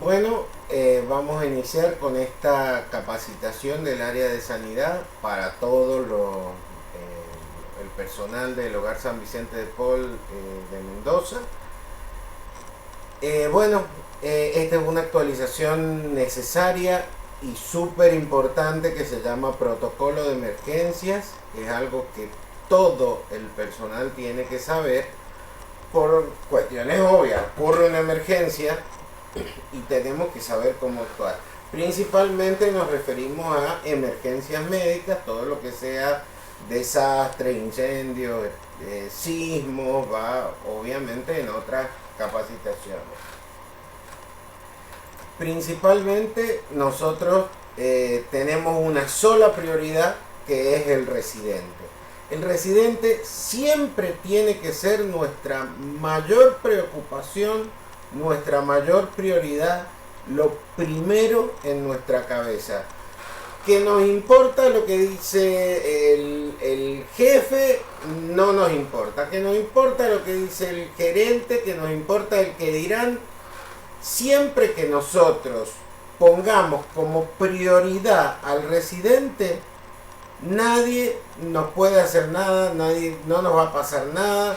Bueno, vamos a iniciar con esta capacitación del área de sanidad para todo el personal del Hogar San Vicente de Paul de Mendoza. Esta es una actualización necesaria y súper importante que se llama protocolo de emergencias. Es algo que todo el personal tiene que saber por cuestiones obvias. Ocurre una emergencia y tenemos que saber cómo actuar. Principalmente nos referimos a emergencias médicas, todo lo que sea desastre, incendios, sismos, va obviamente en otras capacitaciones. Principalmente nosotros tenemos una sola prioridad, que es el residente. El residente siempre tiene que ser nuestra mayor preocupación, nuestra mayor prioridad, lo primero en nuestra cabeza. Que nos importa lo que dice el jefe, no nos importa. Que nos importa lo que dice el gerente, que nos importa el que dirán. Siempre que nosotros pongamos como prioridad al residente, nadie nos puede hacer nada, no nos va a pasar nada.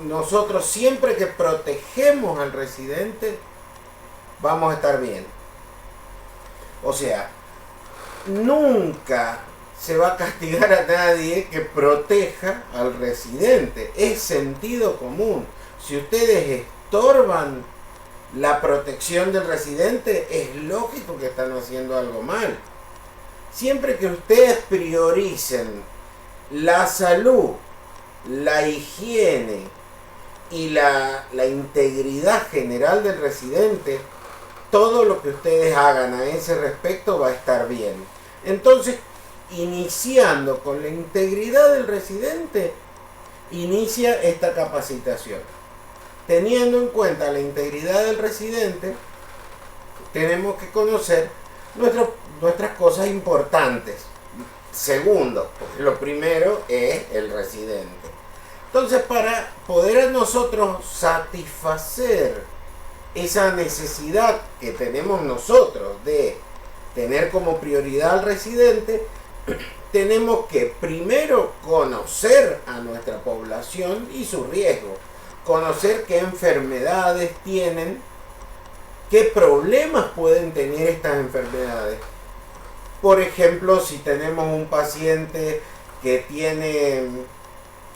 Nosotros siempre que protegemos al residente, vamos a estar bien. O sea, nunca se va a castigar a nadie que proteja al residente. Es sentido común. Si ustedes estorban la protección del residente, es lógico que están haciendo algo mal. Siempre que ustedes prioricen la salud, la higiene y la integridad general del residente, todo lo que ustedes hagan a ese respecto va a estar bien. Entonces, iniciando con la integridad del residente, inicia esta capacitación. Teniendo en cuenta la integridad del residente, tenemos que conocer nuestras cosas importantes. Segundo, porque lo primero es el residente. Entonces, para poder nosotros satisfacer esa necesidad que tenemos nosotros de tener como prioridad al residente, tenemos que primero conocer a nuestra población y su riesgo, conocer qué enfermedades tienen, qué problemas pueden tener estas enfermedades. Por ejemplo, si tenemos un paciente que tiene,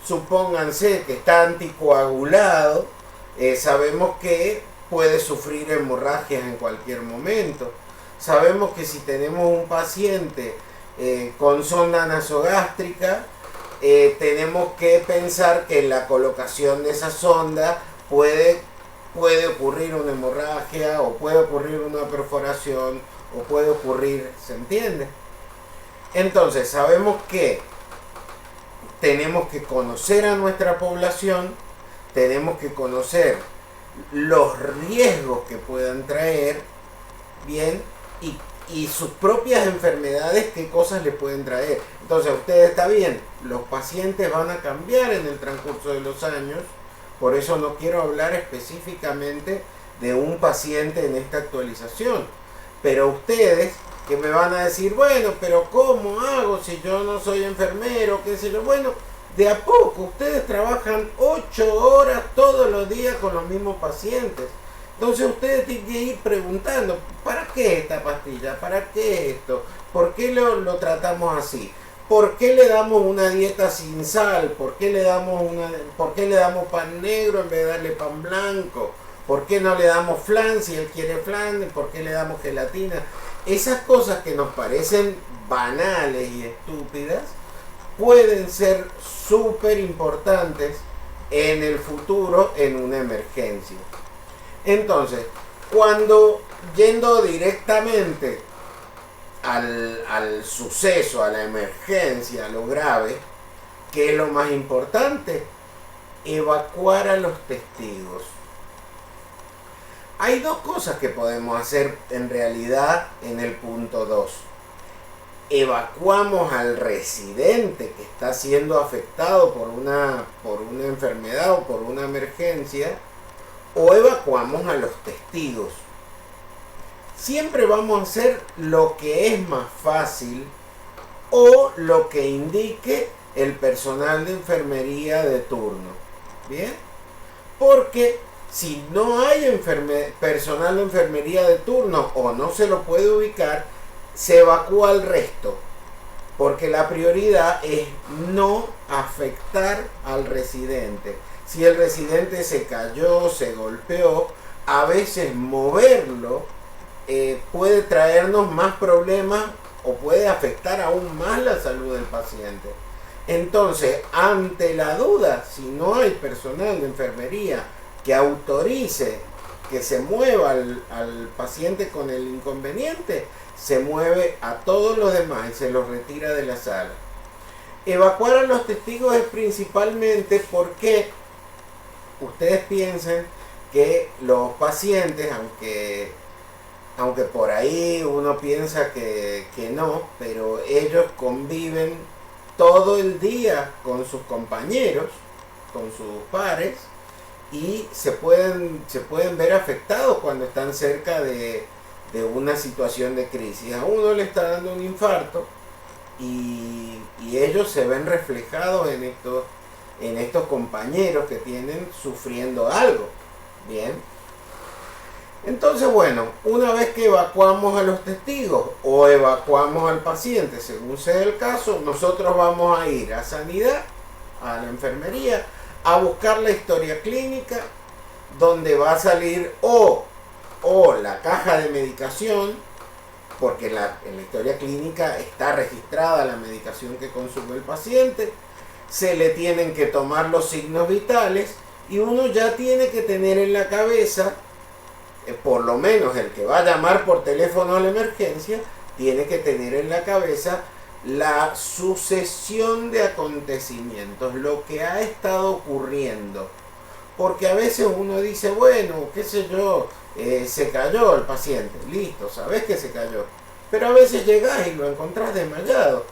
supónganse que está anticoagulado, sabemos que puede sufrir hemorragias en cualquier momento. Sabemos que si tenemos un paciente con sonda nasogástrica, tenemos que pensar que en la colocación de esa sonda puede ocurrir una hemorragia, o puede ocurrir una perforación, o puede ocurrir, ¿se entiende? Entonces sabemos que tenemos que conocer a nuestra población, tenemos que conocer los riesgos que puedan traer, bien, y sus propias enfermedades, qué cosas le pueden traer. Entonces, ustedes está bien, los pacientes van a cambiar en el transcurso de los años, por eso no quiero hablar específicamente de un paciente en esta actualización. Pero ustedes que me van a decir, bueno, pero ¿cómo hago si yo no soy enfermero? ¿Qué sé yo? Bueno, de a poco, ustedes trabajan 8 horas todos los días con los mismos pacientes. Entonces ustedes tienen que ir preguntando, ¿para qué esta pastilla? ¿Para qué esto? ¿Por qué lo tratamos así? ¿Por qué le damos una dieta sin sal? ¿Por qué le damos pan negro en vez de darle pan blanco? ¿Por qué no le damos flan si él quiere flan? ¿Por qué le damos gelatina? Esas cosas que nos parecen banales y estúpidas pueden ser súper importantes en el futuro en una emergencia. Entonces, cuando yendo directamente al suceso, a la emergencia, a lo grave, ¿qué es lo más importante? Evacuar a los testigos. Hay dos cosas que podemos hacer en realidad en el punto 2. Evacuamos al residente que está siendo afectado por una enfermedad o por una emergencia, o evacuamos a los testigos. siempre vamos a hacer lo que es más fácil o lo que indique el personal de enfermería de turno. ¿Bien? Porque si no hay personal de enfermería de turno o no se lo puede ubicar, se evacúa al resto. Porque la prioridad es no afectar al residente. Si el residente se cayó, se golpeó, a veces moverlo puede traernos más problemas o puede afectar aún más la salud del paciente. Entonces, ante la duda, si no hay personal de enfermería que autorice que se mueva al paciente con el inconveniente, se mueve a todos los demás y se los retira de la sala. Evacuar a los testigos es principalmente porque ustedes piensen que los pacientes, aunque por ahí uno piensa que no, pero ellos conviven todo el día con sus compañeros, con sus pares, y se pueden ver afectados cuando están cerca de una situación de crisis. A uno le está dando un infarto y ellos se ven reflejados en estos compañeros que tienen sufriendo algo. Bien. Entonces, bueno, una vez que evacuamos a los testigos o evacuamos al paciente, según sea el caso, nosotros vamos a ir a sanidad, a la enfermería, a buscar la historia clínica, donde va a salir o la caja de medicación, porque en la historia clínica está registrada la medicación que consume el paciente, se le tienen que tomar los signos vitales y uno ya tiene que tener en la cabeza, por lo menos el que va a llamar por teléfono a la emergencia, tiene que tener en la cabeza la sucesión de acontecimientos, lo que ha estado ocurriendo. Porque a veces uno dice, bueno, qué sé yo, se cayó el paciente, listo, sabes que se cayó. Pero a veces llegás y lo encontrás desmayado,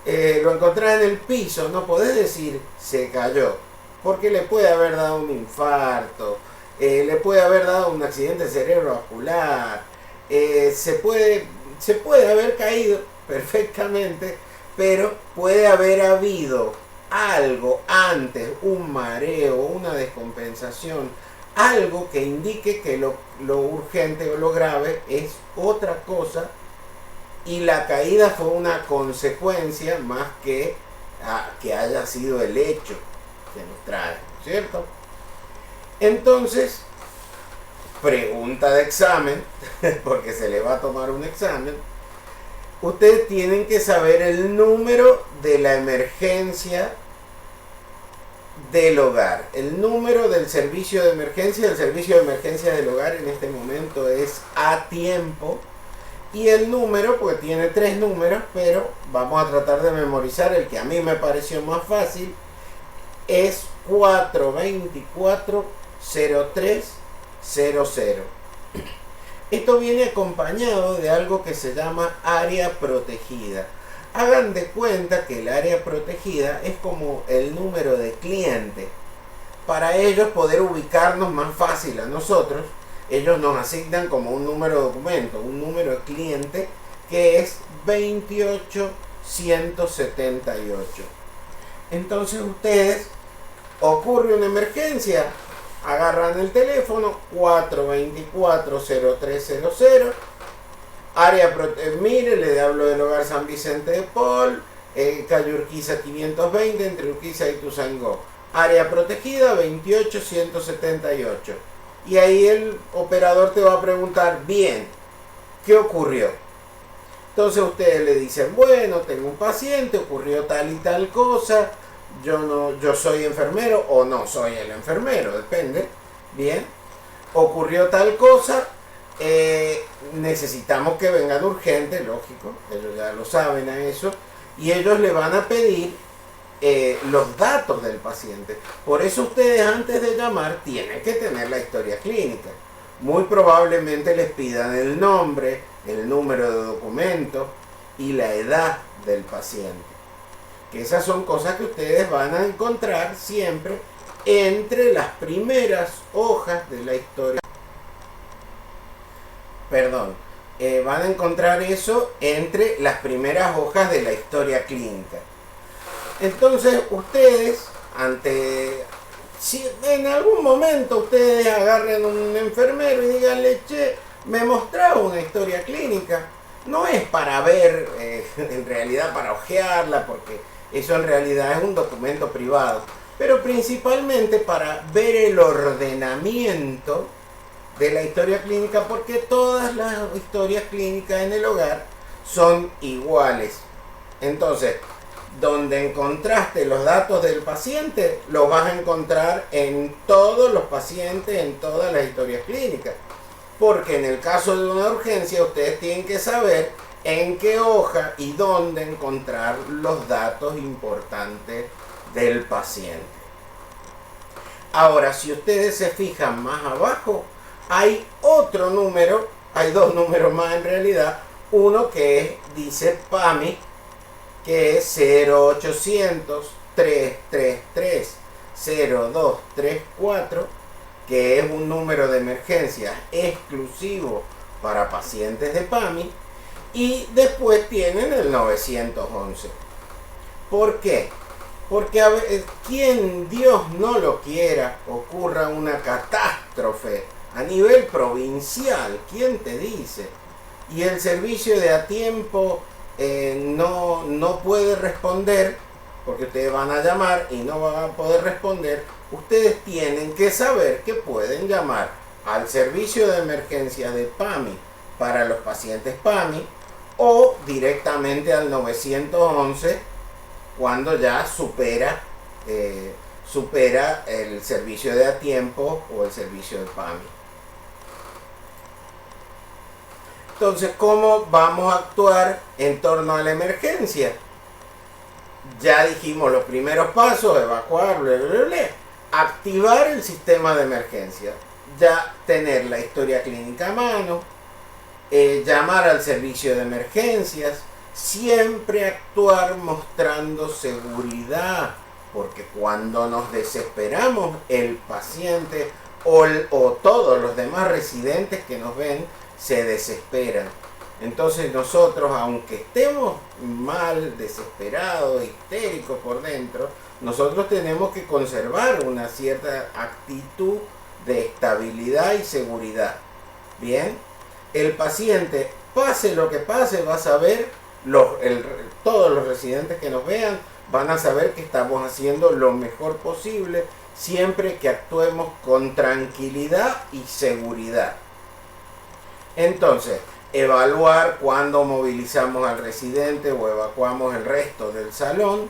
lo encontrás en el piso, no podés decir se cayó, porque le puede haber dado un infarto, le puede haber dado un accidente cerebrovascular, se puede haber caído perfectamente, pero puede haber habido algo antes, un mareo, una descompensación, algo que indique que lo urgente o lo grave es otra cosa y la caída fue una consecuencia más que haya sido el hecho que nos trae, ¿cierto? Entonces, pregunta de examen, porque se le va a tomar un examen, ustedes tienen que saber el número de la emergencia del hogar. El número del servicio de emergencia. El servicio de emergencia del hogar en este momento es a tiempo. Y el número, pues tiene 3 números, pero vamos a tratar de memorizar el que a mí me pareció más fácil. Es 424-0300. Esto viene acompañado de algo que se llama área protegida. Hagan de cuenta que el área protegida es como el número de cliente. Para ellos poder ubicarnos más fácil a nosotros, ellos nos asignan como un número de documento, un número de cliente que es 28178. Entonces ustedes, ocurre una emergencia, agarran el teléfono 424-0300, mire, le hablo del hogar San Vicente de Paul, calle Urquiza 520, entre Urquiza y Tuzangó, área protegida 28178. Y ahí el operador te va a preguntar, bien, ¿qué ocurrió? Entonces ustedes le dicen, bueno, tengo un paciente, ocurrió tal y tal cosa, yo soy enfermero o no soy el enfermero, depende. Bien, ocurrió tal cosa, necesitamos que vengan urgente, lógico, ellos ya lo saben a eso, y ellos le van a pedir los datos del paciente. Por eso ustedes antes de llamar tienen que tener la historia clínica. Muy probablemente les pidan el nombre, el número de documento y la edad del paciente. Que esas son cosas que ustedes van a encontrar siempre entre las primeras hojas de la historia. perdón, van a encontrar eso entre las primeras hojas de la historia clínica. Entonces ustedes, si en algún momento ustedes agarren un enfermero y díganle, che, me mostraba una historia clínica, no es para ver, en realidad para hojearla, porque eso en realidad es un documento privado, pero principalmente para ver el ordenamiento de la historia clínica, porque todas las historias clínicas en el hogar son iguales. Entonces, donde encontraste los datos del paciente, los vas a encontrar en todos los pacientes, en todas las historias clínicas. Porque en el caso de una urgencia, ustedes tienen que saber en qué hoja y dónde encontrar los datos importantes del paciente. Ahora, si ustedes se fijan más abajo, hay otro número, hay dos números más en realidad. Uno que dice PAMI, que es 0800-333-0234, que es un número de emergencia exclusivo para pacientes de PAMI, y después tienen el 911. ¿Por qué? Porque quien Dios no lo quiera, ocurra una catástrofe a nivel provincial, ¿quién te dice? Y el servicio de a tiempo no puede responder, porque ustedes van a llamar y no van a poder responder. Ustedes tienen que saber que pueden llamar al servicio de emergencia de PAMI para los pacientes PAMI o directamente al 911 cuando ya supera el servicio de a tiempo o el servicio de PAMI. Entonces, ¿cómo vamos a actuar en torno a la emergencia? Ya dijimos los primeros pasos: evacuar, activar el sistema de emergencia, ya tener la historia clínica a mano, llamar al servicio de emergencias, siempre actuar mostrando seguridad, porque cuando nos desesperamos, el paciente o todos los demás residentes que nos ven se desesperan. Entonces nosotros, aunque estemos mal, desesperados, histéricos por dentro, nosotros tenemos que conservar una cierta actitud de estabilidad y seguridad. Bien, el paciente, pase lo que pase, va a saber, todos los residentes que nos vean van a saber que estamos haciendo lo mejor posible, siempre que actuemos con tranquilidad y seguridad. Entonces, evaluar cuando movilizamos al residente o evacuamos el resto del salón,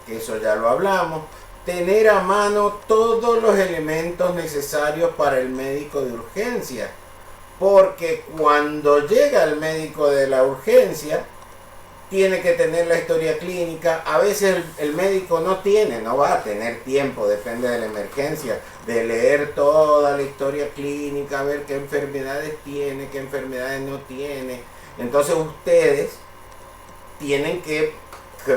que eso ya lo hablamos. Tener a mano todos los elementos necesarios para el médico de urgencia, porque cuando llega el médico de la urgencia tiene que tener la historia clínica. A veces el médico no va a tener tiempo, depende de la emergencia, de leer toda la historia clínica, ver qué enfermedades tiene, qué enfermedades no tiene. Entonces ustedes tienen que,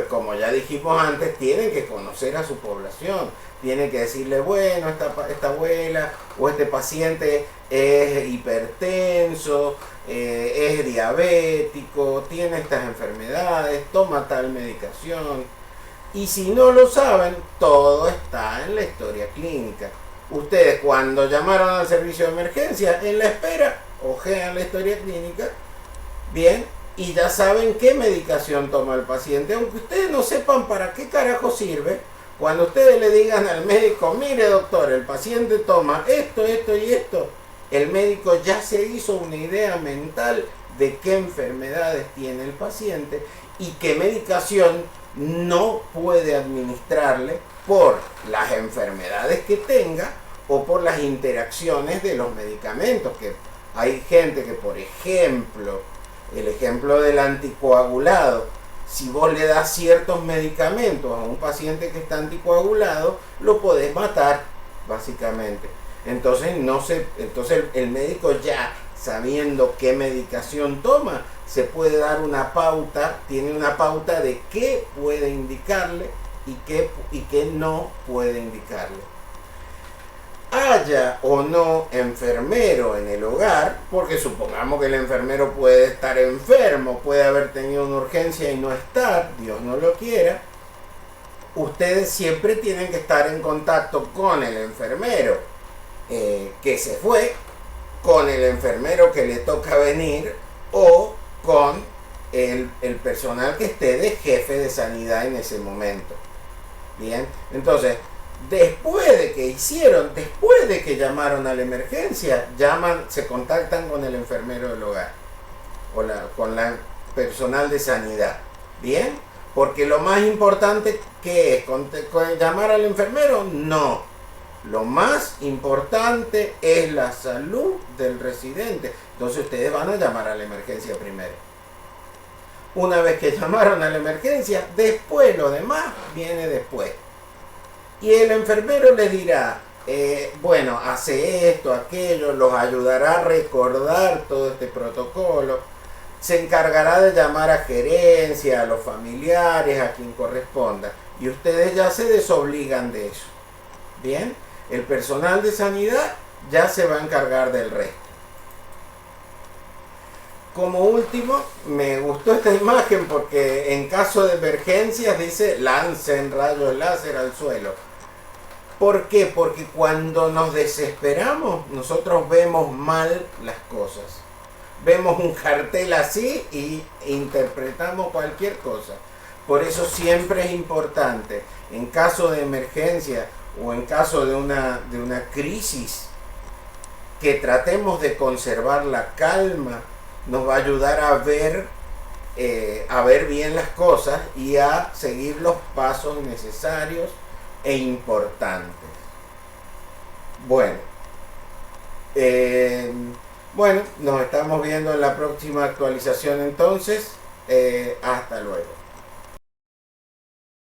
como ya dijimos antes, tienen que conocer a su población. Tienen que decirle, bueno, esta abuela o este paciente es hipertenso, es diabético, tiene estas enfermedades, toma tal medicación. Y si no lo saben, todo está en la historia clínica. Ustedes, cuando llamaron al servicio de emergencia, en la espera, ojean la historia clínica, bien, y ya saben qué medicación toma el paciente. Aunque ustedes no sepan para qué carajo sirve, cuando ustedes le digan al médico, mire doctor, el paciente toma esto, esto y esto, el médico ya se hizo una idea mental de qué enfermedades tiene el paciente y qué medicación no puede administrarle por las enfermedades que tenga o por las interacciones de los medicamentos. Que hay gente que, por ejemplo, el ejemplo del anticoagulado, si vos le das ciertos medicamentos a un paciente que está anticoagulado, lo podés matar, básicamente. Entonces el médico, ya sabiendo qué medicación toma, se puede dar una pauta, tiene una pauta de qué puede indicarle y qué no puede indicarle. haya o no enfermero en el hogar, porque supongamos que el enfermero puede estar enfermo, puede haber tenido una urgencia y no estar, Dios no lo quiera, ustedes siempre tienen que estar en contacto con el enfermero que se fue, con el enfermero que le toca venir o con el personal que esté de jefe de sanidad en ese momento. Bien, entonces, después de que llamaron a la emergencia, se contactan con el enfermero del hogar o con la personal de sanidad. Bien, porque lo más importante que es llamar al enfermero, no. Lo más importante es la salud del residente. Entonces ustedes van a llamar a la emergencia primero. Una vez que llamaron a la emergencia, después lo demás viene después. Y el enfermero les dirá, bueno, hace esto, aquello, los ayudará a recordar todo este protocolo. Se encargará de llamar a gerencia, a los familiares, a quien corresponda. Y ustedes ya se desobligan de eso. Bien, el personal de sanidad ya se va a encargar del resto. Como último, me gustó esta imagen porque en caso de emergencias dice lancen rayos láser al suelo. ¿Por qué? Porque cuando nos desesperamos, nosotros vemos mal las cosas. Vemos un cartel así y interpretamos cualquier cosa. Por eso siempre es importante, en caso de emergencia o en caso de una crisis, que tratemos de conservar la calma. Nos va a ayudar a ver bien las cosas y a seguir los pasos necesarios e importantes. Bueno, nos estamos viendo en la próxima actualización entonces. Hasta luego.